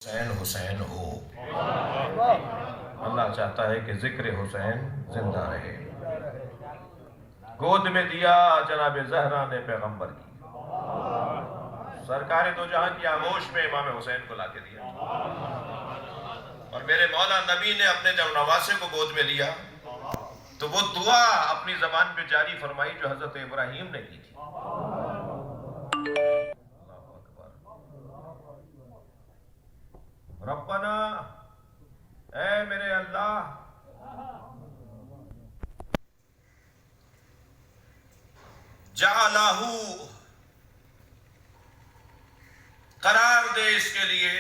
حسین حسین ہو۔ اللہ چاہتا ہے کہ ذکر حسین زندہ رہے۔ گود میں دیا جناب زہرا نے پیغمبر کی، سرکار دو جہاں کی آغوش میں امام حسین کو لا کے دیا، اور میرے مولا نبی نے اپنے جب نواسے کو گود میں لیا تو وہ دعا اپنی زبان پہ جاری فرمائی جو حضرت ابراہیم نے کی تھی۔ ربنا، اے میرے اللہ، جعلہ، قرار دے اس کے لیے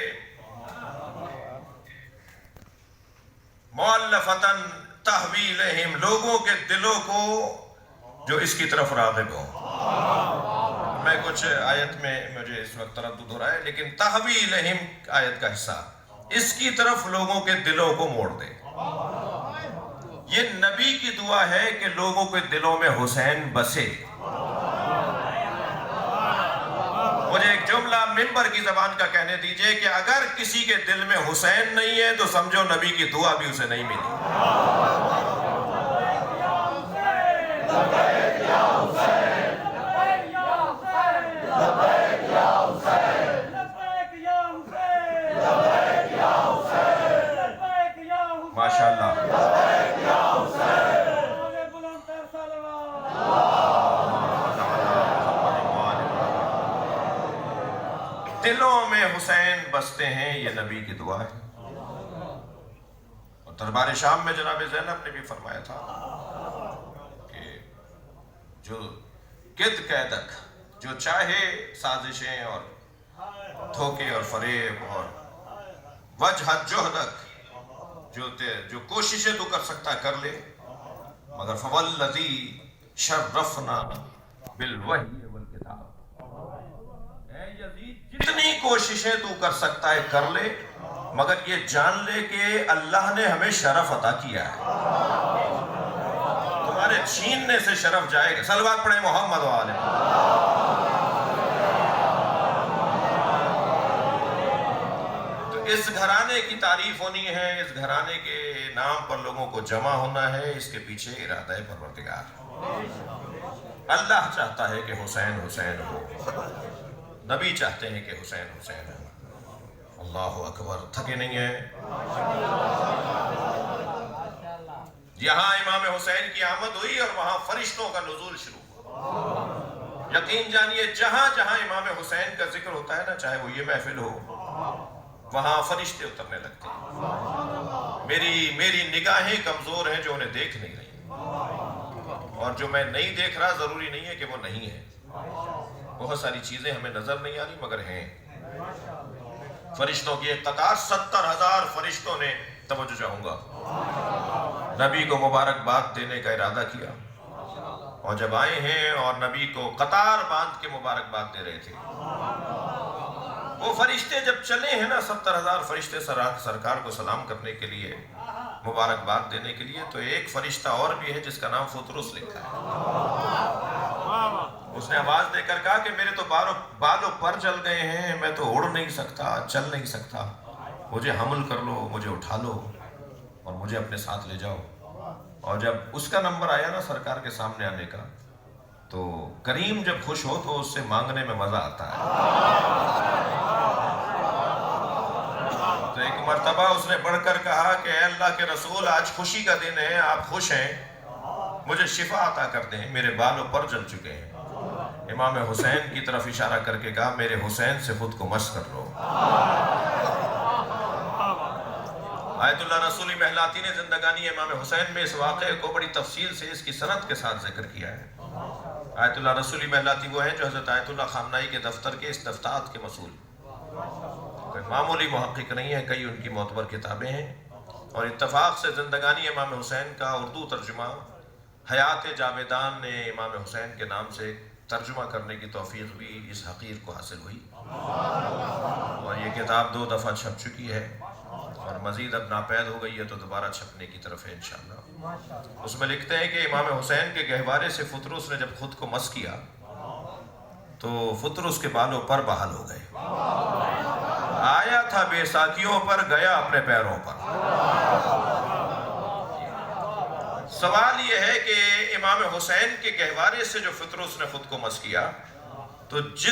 مؤلفتن تحویلہم، لوگوں کے دلوں کو جو اس کی طرف راغب ہوں۔ میں کچھ آیت میں مجھے اس وقت تردد ہو رہا ہے، لیکن تحویلہم آیت کا حصہ اس کی طرف لوگوں کے دلوں کو موڑ دے۔ یہ نبی کی دعا ہے کہ لوگوں کے دلوں میں حسین بسے۔ مجھے ایک جملہ منبر کی زبان کا کہنے دیجئے کہ اگر کسی کے دل میں حسین نہیں ہے تو سمجھو نبی کی دعا بھی اسے نہیں ملی۔ ماشاءاللہ، دلوں میں حسین بستے ہیں، یہ نبی کی دعا ہے۔ اور دربار شام میں جناب زینب نے بھی فرمایا تھا کہ جو کد قیدک، جو چاہے سازشیں اور دھوکے اور فریب اور وجہ جہدک، جو کوششیں تو کر سکتا کر لے، مگر فوالذی شرفنا بالوحی والکتاب، اے یزید جتنی کوششیں تو کر سکتا ہے کر لے، مگر یہ جان لے کہ اللہ نے ہمیں شرف عطا کیا ہے، تمہارے چھیننے سے شرف جائے گا۔ صلوات پڑھیں محمد و آلہ محمد۔ اس گھرانے کی تعریف ہونی ہے، اس گھرانے کے نام پر لوگوں کو جمع ہونا ہے، اس کے پیچھے ارادہ پروردگار۔ اللہ چاہتا ہے کہ حسین حسین ہو، نبی چاہتے ہیں کہ حسین حسین ہو۔ اللہ اکبر، تھکے نہیں ہیں؟ یہاں امام حسین کی آمد ہوئی اور وہاں فرشتوں کا نزول شروع ہوا۔ یقین جانیے جہاں جہاں امام حسین کا ذکر ہوتا ہے نا، چاہے وہ یہ محفل ہو، وہاں فرشتے اترنے لگتے ہیں۔ میری نگاہیں کمزور ہیں جو انہیں دیکھ نہیں رہی، اور جو میں نہیں دیکھ رہا ضروری نہیں ہے کہ وہ نہیں ہے۔ بہت ساری چیزیں ہمیں نظر نہیں آ رہی مگر ہیں۔ فرشتوں کی ایک قطار، 70,000 فرشتوں نے، توجہ چاہوں گا، نبی کو مبارکباد دینے کا ارادہ کیا، اور جب آئے ہیں اور نبی کو قطار باندھ کے مبارکباد دے رہے تھے، وہ فرشتے جب چلے ہیں نا، 70,000 فرشتے سرکار کو سلام کرنے کے لیے، مبارکباد دینے کے لیے، تو ایک فرشتہ اور بھی ہے جس کا نام فطرس لکھا ہے۔ اس نے آواز دے کر کہا کہ میرے تو بالوں پر چل گئے ہیں، میں تو اڑ نہیں سکتا، چل نہیں سکتا، مجھے حمل کر لو، مجھے اٹھا لو اور مجھے اپنے ساتھ لے جاؤ۔ اور جب اس کا نمبر آیا نا سرکار کے سامنے آنے کا، تو کریم جب خوش ہو تو اس سے مانگنے میں مزہ آتا ہے۔ تو ایک مرتبہ اس نے بڑھ کر کہا کہ اے اللہ کے رسول، آج خوشی کا دن ہے، آپ خوش ہیں، مجھے شفا عطا کر دیں، میرے بالوں پر جل چکے ہیں۔ امام حسین کی طرف اشارہ کر کے کہا میرے حسین سے خود کو مشق کر لو۔ آیت اللہ رسولی محلاتی نے زندگانی امام حسین میں اس واقعے کو بڑی تفصیل سے اس کی سند کے ساتھ ذکر کیا ہے۔ آیت اللہ رسولی محلاتی وہ ہیں جو حضرت آیت اللہ خامنائی کے دفتر کے استفتاءات کے مسئول، کوئی معمولی محقق نہیں ہے، کئی ان کی معتبر کتابیں ہیں، اور اتفاق سے زندگانی امام حسین کا اردو ترجمہ حیات جاویدان نے امام حسین کے نام سے ترجمہ کرنے کی توفیق بھی اس حقیر کو حاصل ہوئی، اور یہ کتاب 2 دفعہ چھپ چکی ہے، اور مزید اب ناپید ہو گئی ہے تو دوبارہ چھپنے کی طرف ہے انشاءاللہ۔ اس میں لکھتے ہیں کہ امام حسین کے گہوارے سے فطرس نے جب خود کو مس کیا تو فطرس کے بالوں پر بحال ہو گئے۔ آیا تھا بیساکھیوں پر، گیا اپنے پیروں پر۔ سوال یہ ہے کہ امام حسین کے گہوارے سے جو فطر اس نے خود کو مس کیا، تو جس